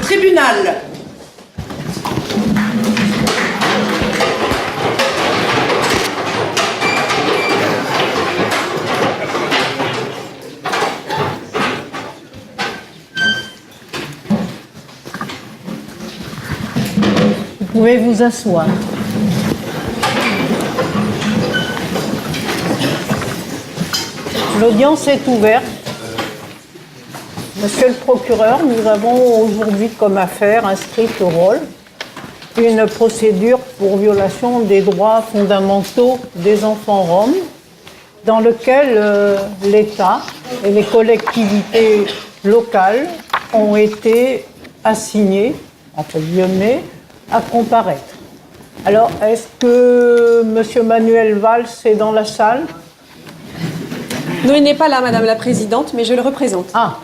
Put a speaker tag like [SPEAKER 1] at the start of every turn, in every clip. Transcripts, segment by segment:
[SPEAKER 1] tribunal.
[SPEAKER 2] Vous pouvez vous asseoir. L'audience est ouverte. Monsieur le procureur, nous avons aujourd'hui comme affaire inscrite au rôle une procédure pour violation des droits fondamentaux des enfants roms, dans lequel l'État et les collectivités locales ont été assignés, entre guillemets, à comparaître. Alors, est-ce que M. Manuel Valls est dans la salle?
[SPEAKER 3] Non, il n'est pas là, Madame la Présidente, mais je le représente.
[SPEAKER 2] Ah,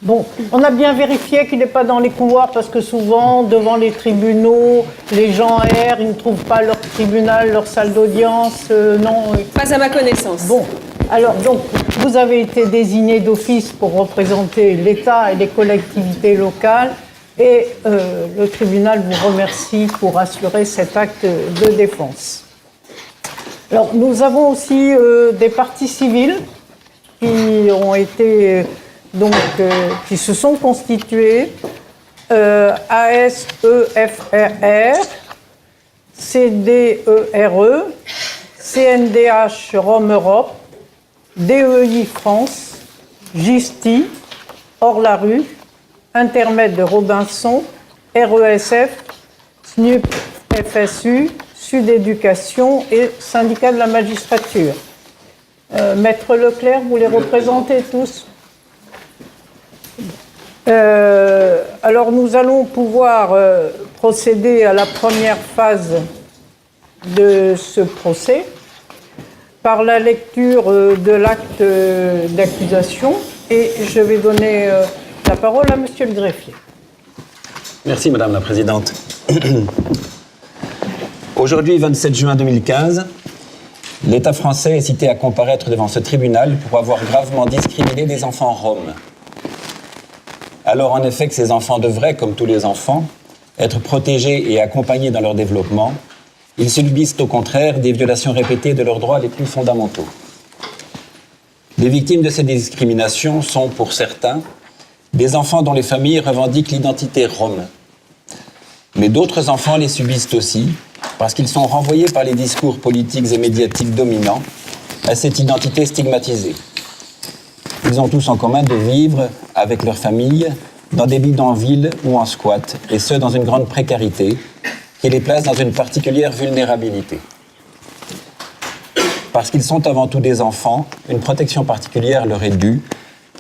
[SPEAKER 2] bon, on a bien vérifié qu'il n'est pas dans les couloirs parce que souvent, devant les tribunaux, les gens errent, ils ne trouvent pas leur tribunal, leur salle d'audience, non.
[SPEAKER 3] Pas à ma connaissance.
[SPEAKER 2] Bon, alors donc, vous avez été désigné d'office pour représenter l'État et les collectivités locales et le tribunal vous remercie pour assurer cet acte de défense. Alors, nous avons aussi des parties civiles qui ont été, qui se sont constituées, ASEFRR, CDERE, CNDH Rome Europe, DEI France, GISTI, Hors la rue, Intermède de Robinson, RESF, SNUP FSU, Sud Éducation et Syndicat de la magistrature. Maître Leclerc, vous les représentez tous. Alors nous allons pouvoir procéder à la première phase de ce procès par la lecture de l'acte d'accusation et je vais donner la parole à Monsieur le greffier.
[SPEAKER 4] Merci Madame la Présidente. Aujourd'hui, 27 juin 2015, l'État français est cité à comparaître devant ce tribunal pour avoir gravement discriminé des enfants roms. Alors en effet que ces enfants devraient, comme tous les enfants, être protégés et accompagnés dans leur développement, ils subissent au contraire des violations répétées de leurs droits les plus fondamentaux. Les victimes de ces discriminations sont, pour certains, des enfants dont les familles revendiquent l'identité rome. Mais d'autres enfants les subissent aussi, parce qu'ils sont renvoyés par les discours politiques et médiatiques dominants à cette identité stigmatisée. Ils ont tous en commun de vivre avec leur famille dans des bidonvilles ou en squat, et ce, dans une grande précarité, qui les place dans une particulière vulnérabilité. Parce qu'ils sont avant tout des enfants, une protection particulière leur est due,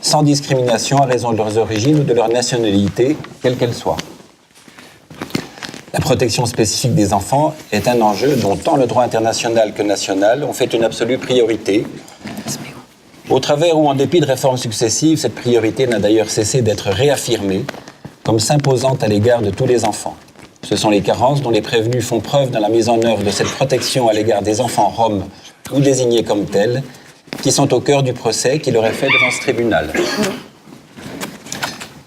[SPEAKER 4] sans discrimination à raison de leurs origines ou de leur nationalité, quelle qu'elle soit. La protection spécifique des enfants est un enjeu dont tant le droit international que national ont fait une absolue priorité, au travers où, en dépit de réformes successives, cette priorité n'a d'ailleurs cessé d'être réaffirmée comme s'imposant à l'égard de tous les enfants. Ce sont les carences dont les prévenus font preuve dans la mise en œuvre de cette protection à l'égard des enfants roms ou désignés comme tels, qui sont au cœur du procès qui leur est fait devant ce tribunal.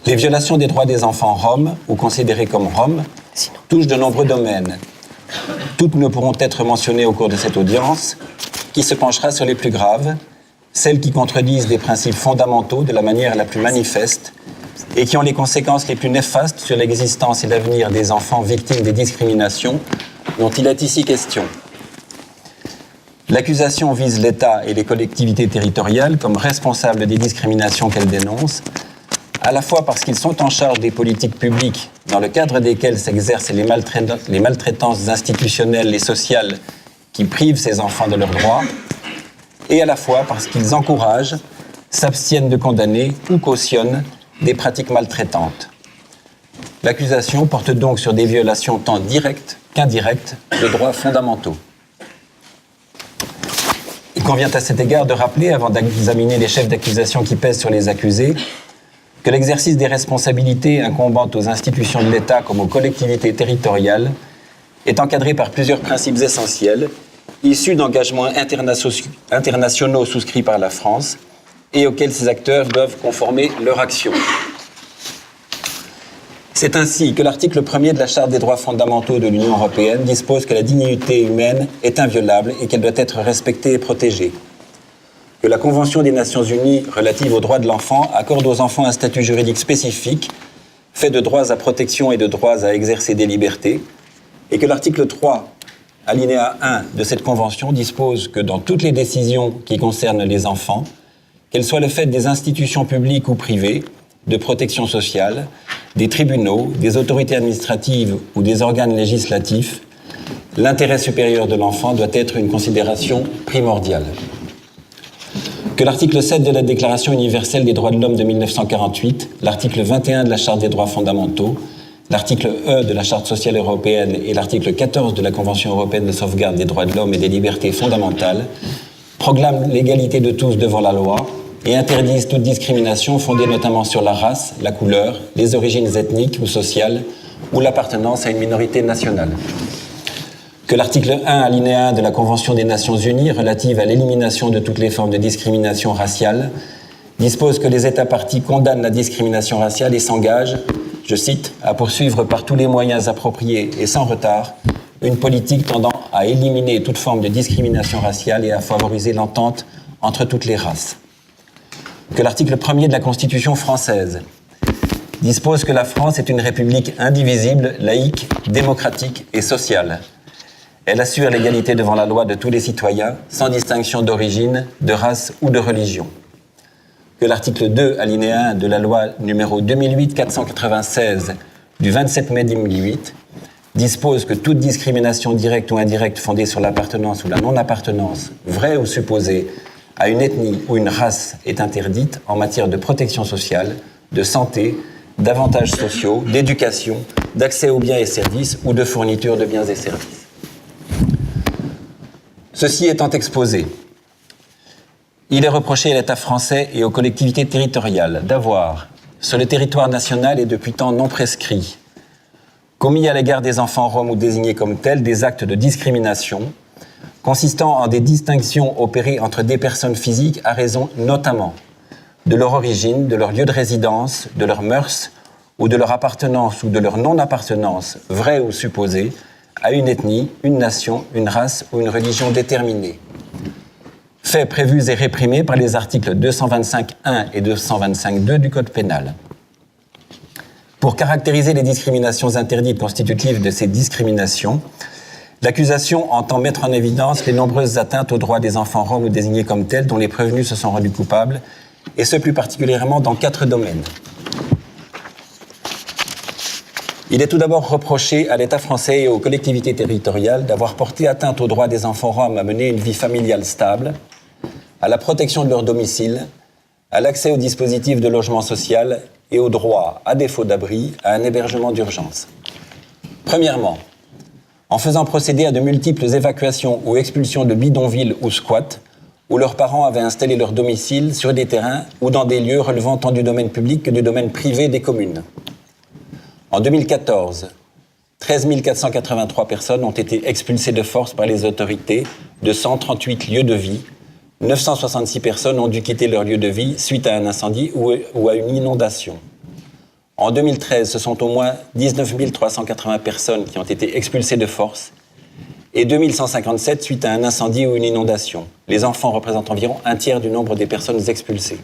[SPEAKER 4] Les violations des droits des enfants roms ou considérés comme roms touchent de nombreux domaines. Toutes ne pourront être mentionnées au cours de cette audience, qui se penchera sur les plus graves, celles qui contredisent des principes fondamentaux de la manière la plus manifeste et qui ont les conséquences les plus néfastes sur l'existence et l'avenir des enfants victimes des discriminations dont il est ici question. L'accusation vise l'État et les collectivités territoriales comme responsables des discriminations qu'elles dénoncent, à la fois parce qu'ils sont en charge des politiques publiques dans le cadre desquelles s'exercent les maltraitances institutionnelles et sociales qui privent ces enfants de leurs droits, et à la fois parce qu'ils encouragent, s'abstiennent de condamner ou cautionnent des pratiques maltraitantes. L'accusation porte donc sur des violations tant directes qu'indirectes de droits fondamentaux. Il convient à cet égard de rappeler, avant d'examiner les chefs d'accusation qui pèsent sur les accusés, que l'exercice des responsabilités incombant aux institutions de l'État comme aux collectivités territoriales est encadré par plusieurs principes essentiels, issus d'engagements internationaux souscrits par la France et auxquels ces acteurs doivent conformer leur action. C'est ainsi que l'article 1er de la Charte des droits fondamentaux de l'Union européenne dispose que la dignité humaine est inviolable et qu'elle doit être respectée et protégée. Que la Convention des Nations Unies relative aux droits de l'enfant accorde aux enfants un statut juridique spécifique, fait de droits à protection et de droits à exercer des libertés, et que l'article 3, alinéa 1 de cette Convention dispose que dans toutes les décisions qui concernent les enfants, qu'elles soient le fait des institutions publiques ou privées, de protection sociale, des tribunaux, des autorités administratives ou des organes législatifs, l'intérêt supérieur de l'enfant doit être une considération primordiale. Que l'article 7 de la Déclaration universelle des droits de l'homme de 1948, l'article 21 de la Charte des droits fondamentaux, l'article E de la Charte sociale européenne et l'article 14 de la Convention européenne de sauvegarde des droits de l'homme et des libertés fondamentales proclament l'égalité de tous devant la loi et interdisent toute discrimination fondée notamment sur la race, la couleur, les origines ethniques ou sociales ou l'appartenance à une minorité nationale. Que l'article 1, alinéa 1 de la Convention des Nations Unies relative à l'élimination de toutes les formes de discrimination raciale dispose que les États parties condamnent la discrimination raciale et s'engagent, je cite, à poursuivre par tous les moyens appropriés et sans retard une politique tendant à éliminer toute forme de discrimination raciale et à favoriser l'entente entre toutes les races. Que l'article 1er de la Constitution française dispose que la France est une république indivisible, laïque, démocratique et sociale. Elle assure l'égalité devant la loi de tous les citoyens, sans distinction d'origine, de race ou de religion. Que l'article 2, alinéa 1 de la loi numéro 2008-496 du 27 mai 2008 dispose que toute discrimination directe ou indirecte fondée sur l'appartenance ou la non-appartenance, vraie ou supposée, à une ethnie ou une race est interdite en matière de protection sociale, de santé, d'avantages sociaux, d'éducation, d'accès aux biens et services ou de fourniture de biens et services. Ceci étant exposé, il est reproché à l'État français et aux collectivités territoriales d'avoir, sur le territoire national et depuis temps non prescrits, commis à l'égard des enfants roms ou désignés comme tels des actes de discrimination consistant en des distinctions opérées entre des personnes physiques à raison notamment de leur origine, de leur lieu de résidence, de leurs mœurs ou de leur appartenance ou de leur non-appartenance, vraie ou supposée, à une ethnie, une nation, une race ou une religion déterminée. Faits prévus et réprimés par les articles 225.1 et 225.2 du Code pénal. Pour caractériser les discriminations interdites constitutives de ces discriminations, l'accusation entend mettre en évidence les nombreuses atteintes aux droits des enfants roms ou désignés comme tels dont les prévenus se sont rendus coupables, et ce plus particulièrement dans 4 domaines. Il est tout d'abord reproché à l'État français et aux collectivités territoriales d'avoir porté atteinte aux droits des enfants roms à mener une vie familiale stable, à la protection de leur domicile, à l'accès aux dispositifs de logement social et au droit, à défaut d'abri, à un hébergement d'urgence. Premièrement, en faisant procéder à de multiples évacuations ou expulsions de bidonvilles ou squats, où leurs parents avaient installé leur domicile sur des terrains ou dans des lieux relevant tant du domaine public que du domaine privé des communes. En 2014, 13 483 personnes ont été expulsées de force par les autorités de 138 lieux de vie. 966 personnes ont dû quitter leur lieu de vie suite à un incendie ou à une inondation. En 2013, ce sont au moins 19 380 personnes qui ont été expulsées de force et 2157 suite à un incendie ou une inondation. Les enfants représentent environ un tiers du nombre des personnes expulsées.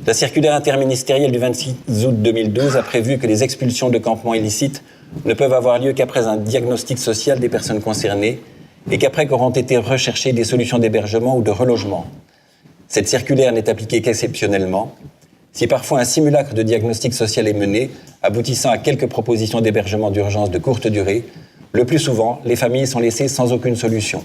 [SPEAKER 4] La circulaire interministérielle du 26 août 2012 a prévu que les expulsions de campements illicites ne peuvent avoir lieu qu'après un diagnostic social des personnes concernées et qu'après qu'auront été recherchées des solutions d'hébergement ou de relogement. Cette circulaire n'est appliquée qu'exceptionnellement. Si parfois un simulacre de diagnostic social est mené, aboutissant à quelques propositions d'hébergement d'urgence de courte durée, le plus souvent, les familles sont laissées sans aucune solution.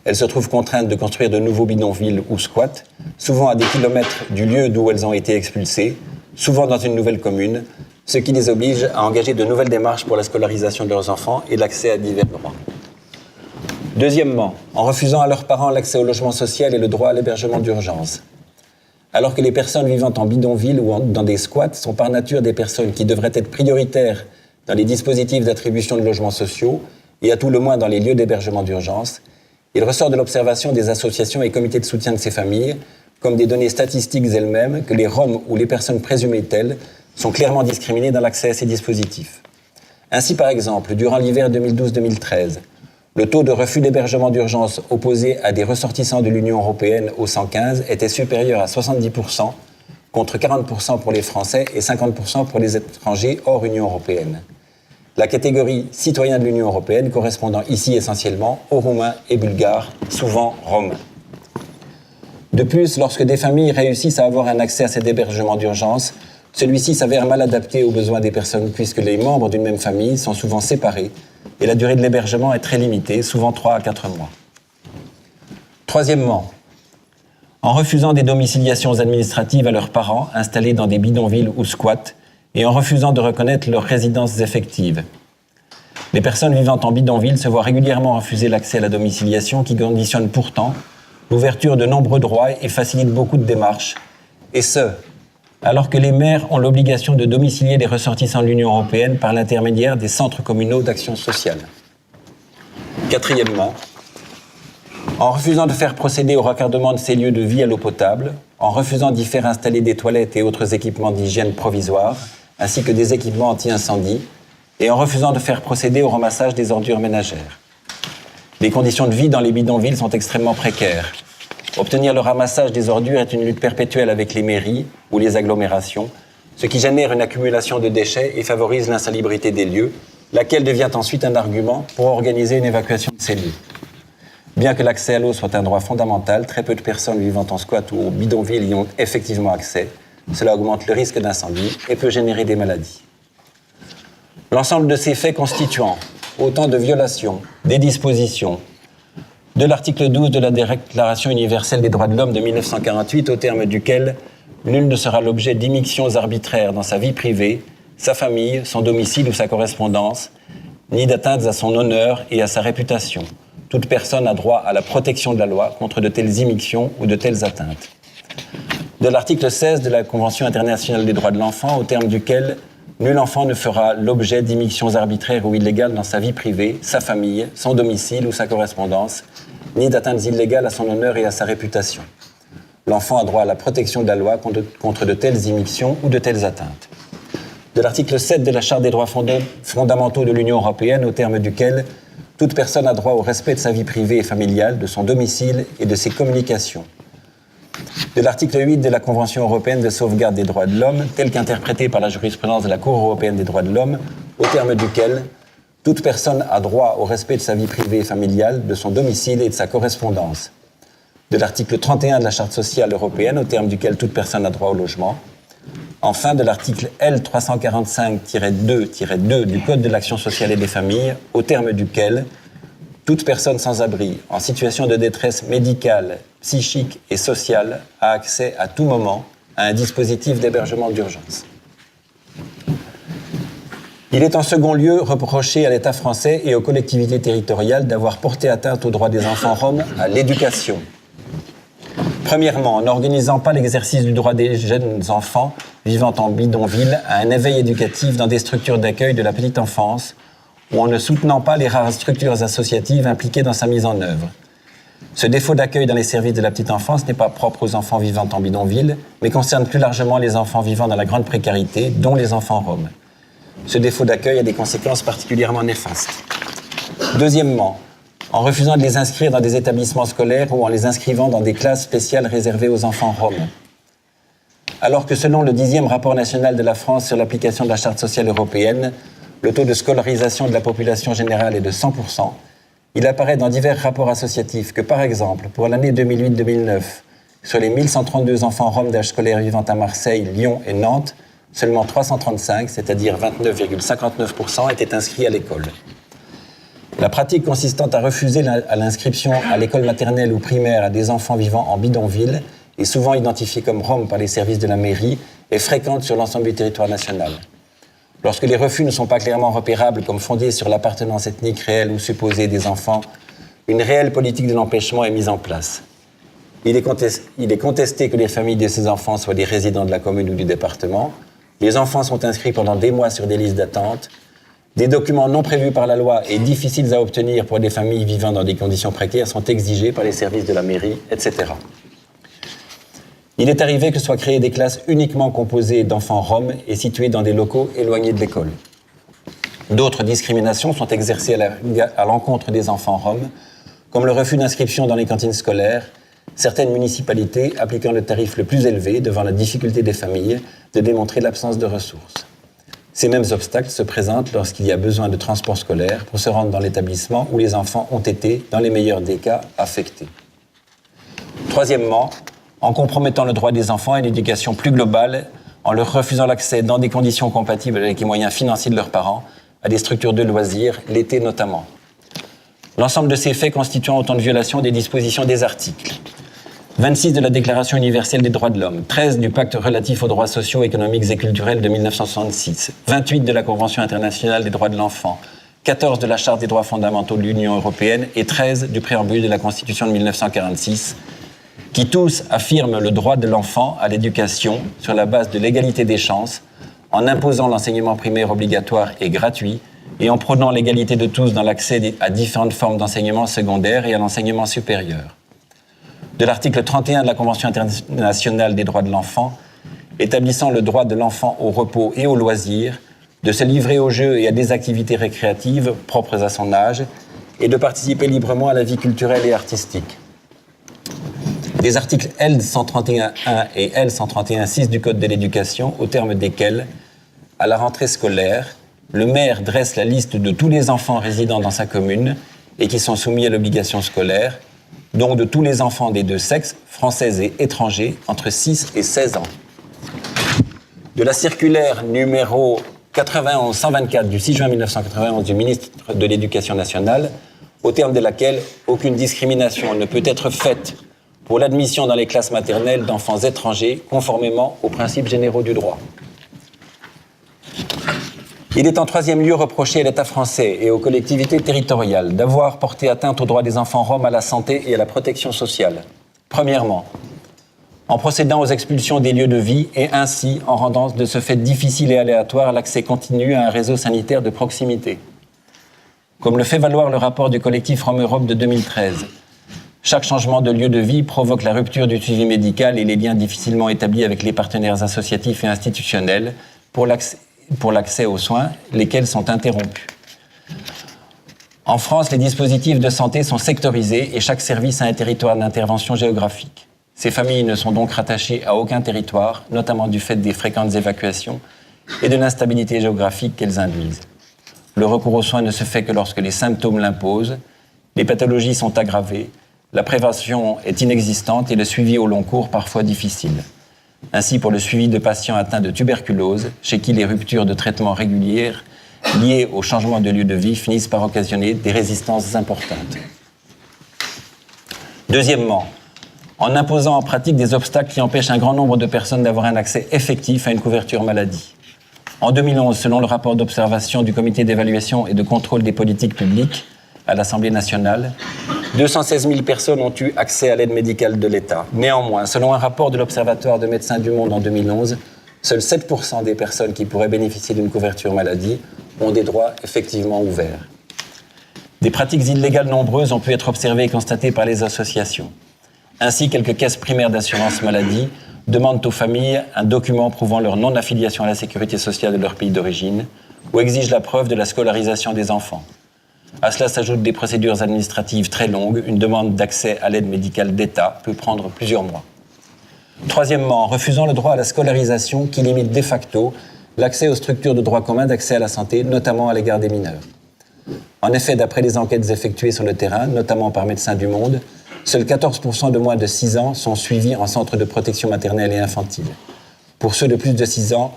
[SPEAKER 4] Elles se trouvent contraintes de construire de nouveaux bidonvilles ou squats, souvent à des kilomètres du lieu d'où elles ont été expulsées, souvent dans une nouvelle commune, ce qui les oblige à engager de nouvelles démarches pour la scolarisation de leurs enfants et l'accès à divers droits. Deuxièmement, en refusant à leurs parents l'accès au logement social et le droit à l'hébergement d'urgence. Alors que les personnes vivant en bidonville ou dans des squats sont par nature des personnes qui devraient être prioritaires dans les dispositifs d'attribution de logements sociaux et à tout le moins dans les lieux d'hébergement d'urgence, il ressort de l'observation des associations et comités de soutien de ces familles, comme des données statistiques elles-mêmes, que les Roms ou les personnes présumées telles sont clairement discriminés dans l'accès à ces dispositifs. Ainsi, par exemple, durant l'hiver 2012-2013, le taux de refus d'hébergement d'urgence opposé à des ressortissants de l'Union européenne au 115 était supérieur à 70%, contre 40% pour les Français et 50% pour les étrangers hors Union européenne. La catégorie citoyens de l'Union européenne correspondant ici essentiellement aux Roumains et Bulgares, souvent Roms. De plus, lorsque des familles réussissent à avoir un accès à cet hébergement d'urgence, celui-ci s'avère mal adapté aux besoins des personnes puisque les membres d'une même famille sont souvent séparés et la durée de l'hébergement est très limitée, souvent 3 à 4 mois. Troisièmement, en refusant des domiciliations administratives à leurs parents installés dans des bidonvilles ou squats et en refusant de reconnaître leurs résidences effectives. Les personnes vivant en bidonville se voient régulièrement refuser l'accès à la domiciliation qui conditionne pourtant l'ouverture de nombreux droits et facilite beaucoup de démarches, et ce, alors que les maires ont l'obligation de domicilier les ressortissants de l'Union européenne par l'intermédiaire des centres communaux d'action sociale. Quatrièmement, en refusant de faire procéder au raccordement de ces lieux de vie à l'eau potable, en refusant d'y faire installer des toilettes et autres équipements d'hygiène provisoires, ainsi que des équipements anti-incendie, et en refusant de faire procéder au ramassage des ordures ménagères. Les conditions de vie dans les bidonvilles sont extrêmement précaires. Obtenir le ramassage des ordures est une lutte perpétuelle avec les mairies ou les agglomérations, ce qui génère une accumulation de déchets et favorise l'insalubrité des lieux, laquelle devient ensuite un argument pour organiser une évacuation de ces lieux. Bien que l'accès à l'eau soit un droit fondamental, très peu de personnes vivant en squat ou au bidonville y ont effectivement accès. Cela augmente le risque d'incendie et peut générer des maladies. L'ensemble de ces faits constituant autant de violations des dispositions de l'article 12 de la Déclaration universelle des droits de l'homme de 1948, au terme duquel nul ne sera l'objet d'immixtions arbitraires dans sa vie privée, sa famille, son domicile ou sa correspondance, ni d'atteintes à son honneur et à sa réputation. Toute personne a droit à la protection de la loi contre de telles immixtions ou de telles atteintes. De l'article 16 de la Convention internationale des droits de l'enfant, au terme duquel nul enfant ne fera l'objet d'immixtions arbitraires ou illégales dans sa vie privée, sa famille, son domicile ou sa correspondance, ni d'atteintes illégales à son honneur et à sa réputation. L'enfant a droit à la protection de la loi contre de telles immixtions ou de telles atteintes. De l'article 7 de la Charte des droits fondamentaux de l'Union européenne, au terme duquel toute personne a droit au respect de sa vie privée et familiale, de son domicile et de ses communications. De l'article 8 de la Convention européenne de sauvegarde des droits de l'homme, tel qu'interprété par la jurisprudence de la Cour européenne des droits de l'homme, au terme duquel toute personne a droit au respect de sa vie privée et familiale, de son domicile et de sa correspondance. De l'article 31 de la Charte sociale européenne, au terme duquel toute personne a droit au logement. Enfin, de l'article L. 345-2-2 du Code de l'action sociale et des familles, au terme duquel toute personne sans abri, en situation de détresse médicale, psychique et sociale, a accès à tout moment à un dispositif d'hébergement d'urgence. Il est en second lieu reproché à l'État français et aux collectivités territoriales d'avoir porté atteinte aux droits des enfants roms à l'éducation. Premièrement, en n'organisant pas l'exercice du droit des jeunes enfants vivant en bidonville à un éveil éducatif dans des structures d'accueil de la petite enfance, ou en ne soutenant pas les rares structures associatives impliquées dans sa mise en œuvre. Ce défaut d'accueil dans les services de la petite enfance n'est pas propre aux enfants vivant en bidonville, mais concerne plus largement les enfants vivant dans la grande précarité, dont les enfants roms. Ce défaut d'accueil a des conséquences particulièrement néfastes. Deuxièmement, en refusant de les inscrire dans des établissements scolaires ou en les inscrivant dans des classes spéciales réservées aux enfants roms. Alors que selon le 10e rapport national de la France sur l'application de la Charte sociale européenne, le taux de scolarisation de la population générale est de 100%, il apparaît dans divers rapports associatifs que, par exemple, pour l'année 2008-2009, sur les 1132 enfants roms d'âge scolaire vivant à Marseille, Lyon et Nantes, seulement 335, c'est-à-dire 29,59%, étaient inscrits à l'école. La pratique consistant à refuser à l'inscription à l'école maternelle ou primaire à des enfants vivant en bidonville et souvent identifiés comme roms par les services de la mairie est fréquente sur l'ensemble du territoire national. Lorsque les refus ne sont pas clairement repérables comme fondés sur l'appartenance ethnique réelle ou supposée des enfants, une réelle politique de l'empêchement est mise en place. Il est contesté que les familles de ces enfants soient des résidents de la commune ou du département. Les enfants sont inscrits pendant des mois sur des listes d'attente. Des documents non prévus par la loi et difficiles à obtenir pour des familles vivant dans des conditions précaires sont exigés par les services de la mairie, etc. Il est arrivé que soient créées des classes uniquement composées d'enfants roms et situées dans des locaux éloignés de l'école. D'autres discriminations sont exercées à l'encontre des enfants roms, comme le refus d'inscription dans les cantines scolaires, certaines municipalités appliquant le tarif le plus élevé devant la difficulté des familles de démontrer l'absence de ressources. Ces mêmes obstacles se présentent lorsqu'il y a besoin de transport scolaire pour se rendre dans l'établissement où les enfants ont été, dans les meilleurs des cas, affectés. Troisièmement, en compromettant le droit des enfants à une éducation plus globale, en leur refusant l'accès dans des conditions compatibles avec les moyens financiers de leurs parents, à des structures de loisirs, l'été notamment. L'ensemble de ces faits constituant autant de violations des dispositions des articles 26 de la Déclaration universelle des droits de l'homme, 13 du Pacte relatif aux droits sociaux, économiques et culturels de 1966, 28 de la Convention internationale des droits de l'enfant, 14 de la Charte des droits fondamentaux de l'Union européenne et 13 du préambule de la Constitution de 1946, qui tous affirment le droit de l'enfant à l'éducation sur la base de l'égalité des chances, en imposant l'enseignement primaire obligatoire et gratuit et en prônant l'égalité de tous dans l'accès à différentes formes d'enseignement secondaire et à l'enseignement supérieur. De l'article 31 de la Convention internationale des droits de l'enfant, établissant le droit de l'enfant au repos et au loisir, de se livrer aux jeux et à des activités récréatives propres à son âge et de participer librement à la vie culturelle et artistique. Des articles L131.1 et L131.6 du Code de l'éducation, au terme desquels, à la rentrée scolaire, le maire dresse la liste de tous les enfants résidant dans sa commune et qui sont soumis à l'obligation scolaire, donc de tous les enfants des deux sexes, français et étrangers, entre 6 et 16 ans. De la circulaire numéro 91-124 du 6 juin 1991 du ministre de l'Éducation nationale, au terme de laquelle aucune discrimination ne peut être faite pour l'admission dans les classes maternelles d'enfants étrangers, conformément aux principes généraux du droit. Il est en troisième lieu reproché à l'État français et aux collectivités territoriales d'avoir porté atteinte aux droits des enfants roms à la santé et à la protection sociale. Premièrement, en procédant aux expulsions des lieux de vie et ainsi en rendant de ce fait difficile et aléatoire l'accès continu à un réseau sanitaire de proximité. Comme le fait valoir le rapport du collectif Rome Europe de 2013, chaque changement de lieu de vie provoque la rupture du suivi médical et les liens difficilement établis avec les partenaires associatifs et institutionnels pour l'accès aux soins, lesquels sont interrompus. En France, les dispositifs de santé sont sectorisés et chaque service a un territoire d'intervention géographique. Ces familles ne sont donc rattachées à aucun territoire, notamment du fait des fréquentes évacuations et de l'instabilité géographique qu'elles induisent. Le recours aux soins ne se fait que lorsque les symptômes l'imposent, les pathologies sont aggravées, la prévention est inexistante et le suivi au long cours parfois difficile. Ainsi, pour le suivi de patients atteints de tuberculose, chez qui les ruptures de traitement régulières liées au changement de lieu de vie finissent par occasionner des résistances importantes. Deuxièmement, en imposant en pratique des obstacles qui empêchent un grand nombre de personnes d'avoir un accès effectif à une couverture maladie. En 2011, selon le rapport d'observation du Comité d'évaluation et de contrôle des politiques publiques à l'Assemblée nationale, 216 000 personnes ont eu accès à l'aide médicale de l'État. Néanmoins, selon un rapport de l'Observatoire de Médecins du Monde en 2011, seuls 7% des personnes qui pourraient bénéficier d'une couverture maladie ont des droits effectivement ouverts. Des pratiques illégales nombreuses ont pu être observées et constatées par les associations. Ainsi, quelques caisses primaires d'assurance maladie demandent aux familles un document prouvant leur non-affiliation à la sécurité sociale de leur pays d'origine ou exigent la preuve de la scolarisation des enfants. À cela s'ajoutent des procédures administratives très longues. Une demande d'accès à l'aide médicale d'État peut prendre plusieurs mois. Troisièmement, en refusant le droit à la scolarisation qui limite de facto l'accès aux structures de droit commun d'accès à la santé, notamment à l'égard des mineurs. En effet, d'après les enquêtes effectuées sur le terrain, notamment par Médecins du Monde, seuls 14% de moins de 6 ans sont suivis en centre de protection maternelle et infantile. Pour ceux de plus de 6 ans,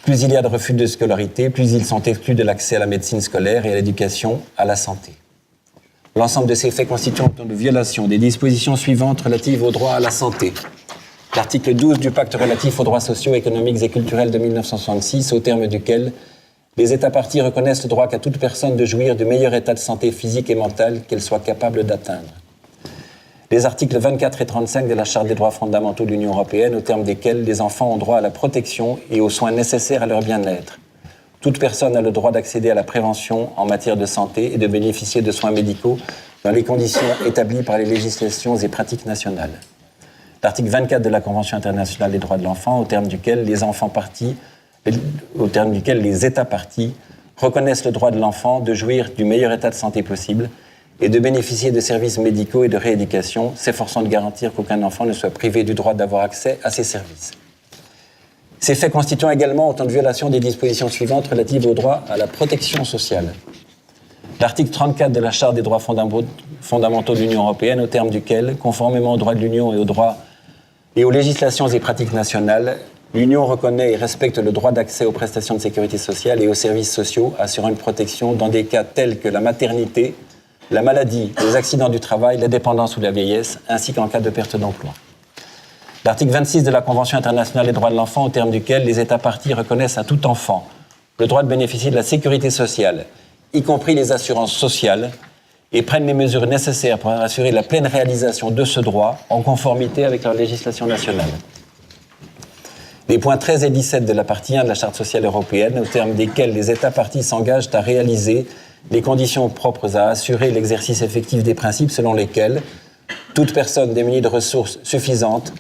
[SPEAKER 4] plus il y a de refus de scolarité, plus ils sont exclus de l'accès à la médecine scolaire et à l'éducation, à la santé. L'ensemble de ces faits constituent autant de violations des dispositions suivantes relatives au droit à la santé. L'article 12 du Pacte relatif aux droits sociaux, économiques et culturels de 1966, au terme duquel les États parties reconnaissent le droit qu'a toute personne de jouir du meilleur état de santé physique et mental qu'elle soit capable d'atteindre. Les articles 24 et 35 de la Charte des droits fondamentaux de l'Union européenne, au terme desquels les enfants ont droit à la protection et aux soins nécessaires à leur bien-être. Toute personne a le droit d'accéder à la prévention en matière de santé et de bénéficier de soins médicaux dans les conditions établies par les législations et pratiques nationales. l'article 24 de la Convention internationale des droits de l'enfant, au terme duquel les États parties reconnaissent le droit de l'enfant de jouir du meilleur état de santé possible et de bénéficier de services médicaux et de rééducation, s'efforçant de garantir qu'aucun enfant ne soit privé du droit d'avoir accès à ces services. Ces faits constituent également autant de violations des dispositions suivantes relatives au droit à la protection sociale. L'article 34 de la Charte des droits fondamentaux de l'Union européenne, au terme duquel, conformément aux droits de l'Union et aux législations et pratiques nationales, l'Union reconnaît et respecte le droit d'accès aux prestations de sécurité sociale et aux services sociaux assurant une protection dans des cas tels que la maternité, la maladie, les accidents du travail, la dépendance ou la vieillesse, ainsi qu'en cas de perte d'emploi. L'article 26 de la Convention internationale des droits de l'enfant, au terme duquel les États parties reconnaissent à tout enfant le droit de bénéficier de la sécurité sociale, y compris les assurances sociales, et prennent les mesures nécessaires pour assurer la pleine réalisation de ce droit en conformité avec leur législation nationale. Les points 13 et 17 de la partie 1 de la Charte sociale européenne, au terme desquels les États parties s'engagent à réaliser les conditions propres à assurer l'exercice effectif des principes selon lesquels toute personne démunie de ressources suffisantes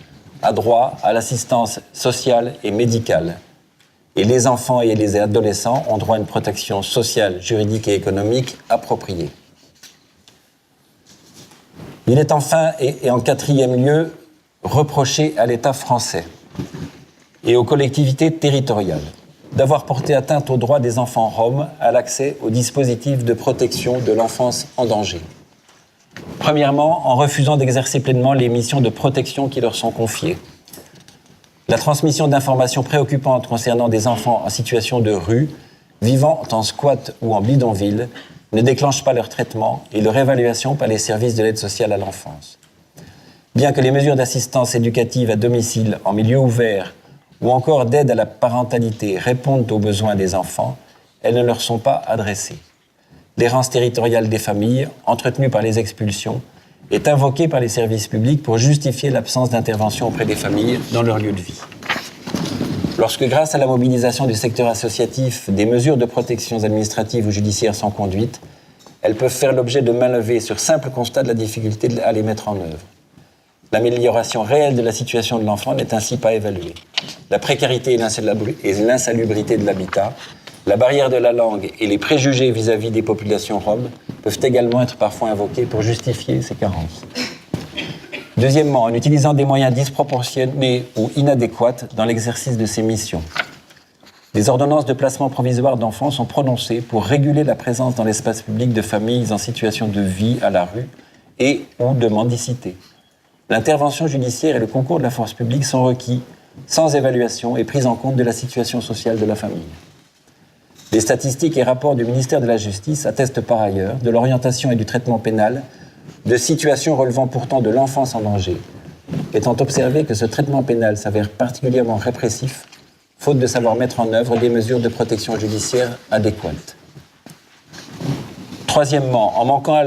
[SPEAKER 4] a droit à l'assistance sociale et médicale. Et les enfants et les adolescents ont droit à une protection sociale, juridique et économique appropriée. Il est enfin, et en quatrième lieu, reproché à l'État français et aux collectivités territoriales d'avoir porté atteinte aux droits des enfants roms à l'accès aux dispositifs de protection de l'enfance en danger. Premièrement, en refusant d'exercer pleinement les missions de protection qui leur sont confiées. La transmission d'informations préoccupantes concernant des enfants en situation de rue, vivant en squat ou en bidonville, ne déclenche pas leur traitement et leur évaluation par les services de l'aide sociale à l'enfance. Bien que les mesures d'assistance éducative à domicile, en milieu ouvert, ou encore d'aide à la parentalité répondent aux besoins des enfants, elles ne leur sont pas adressées. L'errance territoriale des familles, entretenue par les expulsions, est invoquée par les services publics pour justifier l'absence d'intervention auprès des familles dans leur lieu de vie. Lorsque, grâce à la mobilisation du secteur associatif, des mesures de protection administratives ou judiciaires sont conduites, elles peuvent faire l'objet de mainlevées sur simple constat de la difficulté à les mettre en œuvre. L'amélioration réelle de la situation de l'enfant n'est ainsi pas évaluée. La précarité et l'insalubrité de l'habitat, la barrière de la langue et les préjugés vis-à-vis des populations roms peuvent également être parfois invoqués pour justifier ces carences. Deuxièmement, en utilisant des moyens disproportionnés ou inadéquats dans l'exercice de ces missions. Des ordonnances de placement provisoire d'enfants sont prononcées pour réguler la présence dans l'espace public de familles en situation de vie à la rue et ou de mendicité. L'intervention judiciaire et le concours de la force publique sont requis sans évaluation et prise en compte de la situation sociale de la famille. Les statistiques et rapports du ministère de la Justice attestent par ailleurs de l'orientation et du traitement pénal de situations relevant pourtant de l'enfance en danger, étant observé que ce traitement pénal s'avère particulièrement répressif, faute de savoir mettre en œuvre des mesures de protection judiciaire adéquates. Troisièmement, en manquant à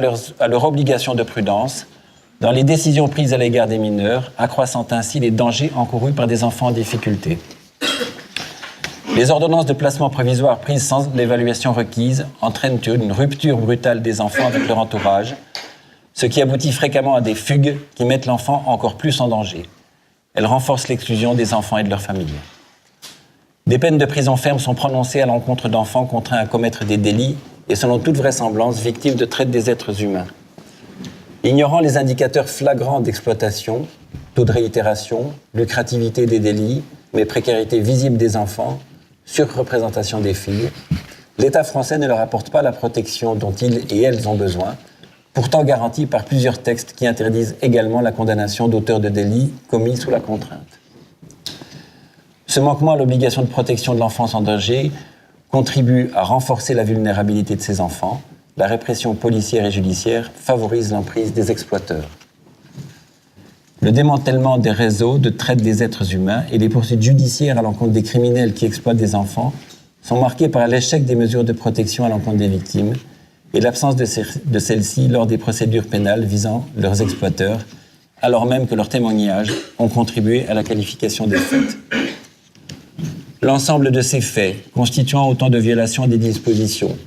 [SPEAKER 4] leur obligation de prudence, dans les décisions prises à l'égard des mineurs, accroissant ainsi les dangers encourus par des enfants en difficulté. Les ordonnances de placement provisoire prises sans l'évaluation requise entraînent une rupture brutale des enfants avec leur entourage, ce qui aboutit fréquemment à des fugues qui mettent l'enfant encore plus en danger. Elles renforcent l'exclusion des enfants et de leurs familles. Des peines de prison ferme sont prononcées à l'encontre d'enfants contraints à commettre des délits et selon toute vraisemblance victimes de traite des êtres humains. Ignorant les indicateurs flagrants d'exploitation, taux de réitération, lucrativité des délits, mais précarité visible des enfants, surreprésentation des filles, l'État français ne leur apporte pas la protection dont ils et elles ont besoin, pourtant garantie par plusieurs textes qui interdisent également la condamnation d'auteurs de délits commis sous la contrainte. Ce manquement à l'obligation de protection de l'enfance en danger contribue à renforcer la vulnérabilité de ces enfants. La répression policière et judiciaire favorise l'emprise des exploiteurs. Le démantèlement des réseaux de traite des êtres humains et les poursuites judiciaires à l'encontre des criminels qui exploitent des enfants sont marqués par l'échec des mesures de protection à l'encontre des victimes et l'absence de celles-ci lors des procédures pénales visant leurs exploiteurs, alors même que leurs témoignages ont contribué à la qualification des faits. L'ensemble de ces faits, constituant autant de violations des dispositions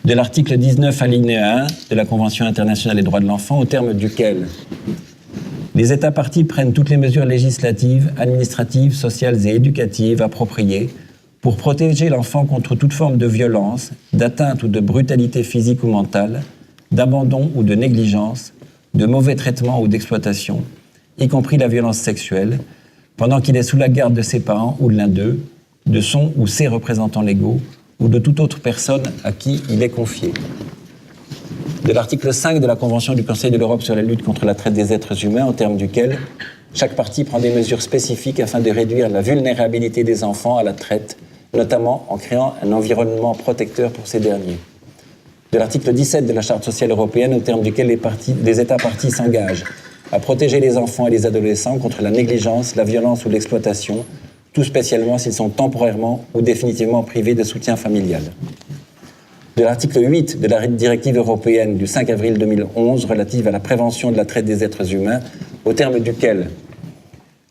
[SPEAKER 4] de l'article 19 alinéa 1 de la Convention internationale des droits de l'enfant, au terme duquel Les États parties prennent toutes les mesures législatives, administratives, sociales et éducatives appropriées pour protéger l'enfant contre toute forme de violence, d'atteinte ou de brutalité physique ou mentale, d'abandon ou de négligence, de mauvais traitement ou d'exploitation, y compris la violence sexuelle, pendant qu'il est sous la garde de ses parents ou de l'un d'eux, de son ou ses représentants légaux, ou de toute autre personne à qui il est confié. De l'article 5 de la Convention du Conseil de l'Europe sur la lutte contre la traite des êtres humains, au terme duquel chaque partie prend des mesures spécifiques afin de réduire la vulnérabilité des enfants à la traite, notamment en créant un environnement protecteur pour ces derniers. De l'article 17 de la Charte sociale européenne, au terme duquel les États parties s'engagent à protéger les enfants et les adolescents contre la négligence, la violence ou l'exploitation, tout spécialement s'ils sont temporairement ou définitivement privés de soutien familial. De l'article 8 de la directive européenne du 5 avril 2011 relative à la prévention de la traite des êtres humains, au terme duquel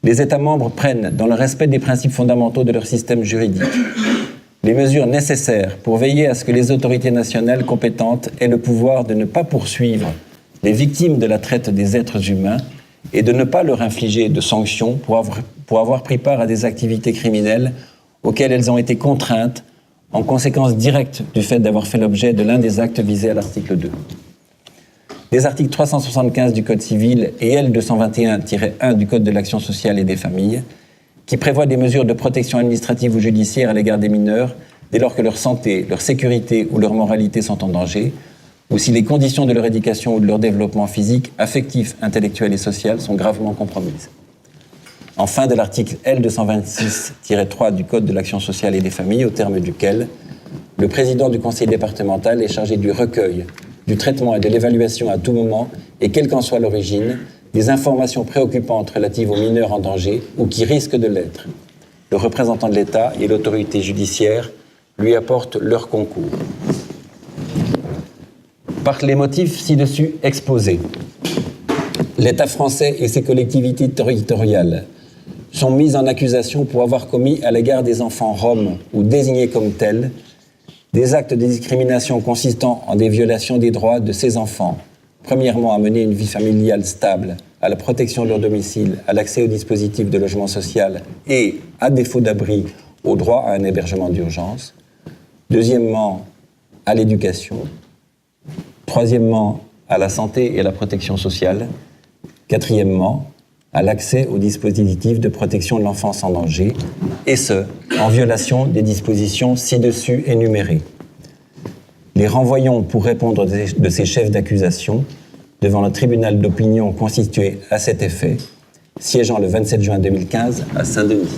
[SPEAKER 4] les États membres prennent, dans le respect des principes fondamentaux de leur système juridique, les mesures nécessaires pour veiller à ce que les autorités nationales compétentes aient le pouvoir de ne pas poursuivre les victimes de la traite des êtres humains et de ne pas leur infliger de sanctions pour avoir pris part à des activités criminelles auxquelles elles ont été contraintes en conséquence directe du fait d'avoir fait l'objet de l'un des actes visés à l'article 2. Les articles 375 du Code civil et L221-1 du Code de l'action sociale et des familles, qui prévoient des mesures de protection administrative ou judiciaire à l'égard des mineurs dès lors que leur santé, leur sécurité ou leur moralité sont en danger, ou si les conditions de leur éducation ou de leur développement physique, affectif, intellectuel et social sont gravement compromises. Enfin, de l'article L226-3 du Code de l'action sociale et des familles, au terme duquel le président du conseil départemental est chargé du recueil, du traitement et de l'évaluation à tout moment, et quelle qu'en soit l'origine, des informations préoccupantes relatives aux mineurs en danger ou qui risquent de l'être. Le représentant de l'État et l'autorité judiciaire lui apportent leur concours. Par les motifs ci-dessus exposés, l'État français et ses collectivités territoriales sont mis en accusation pour avoir commis à l'égard des enfants roms ou désignés comme tels des actes de discrimination consistant en des violations des droits de ces enfants. Premièrement, à mener une vie familiale stable, à la protection de leur domicile, à l'accès aux dispositifs de logement social et, à défaut d'abri, au droit à un hébergement d'urgence. Deuxièmement, à l'éducation. Troisièmement, à la santé et à la protection sociale. Quatrièmement, à l'accès aux dispositifs de protection de l'enfance en danger, et ce, en violation des dispositions ci-dessus énumérées. Les renvoyons pour répondre de ces chefs d'accusation devant le tribunal d'opinion constitué à cet effet, siégeant le 27 juin 2015 à Saint-Denis.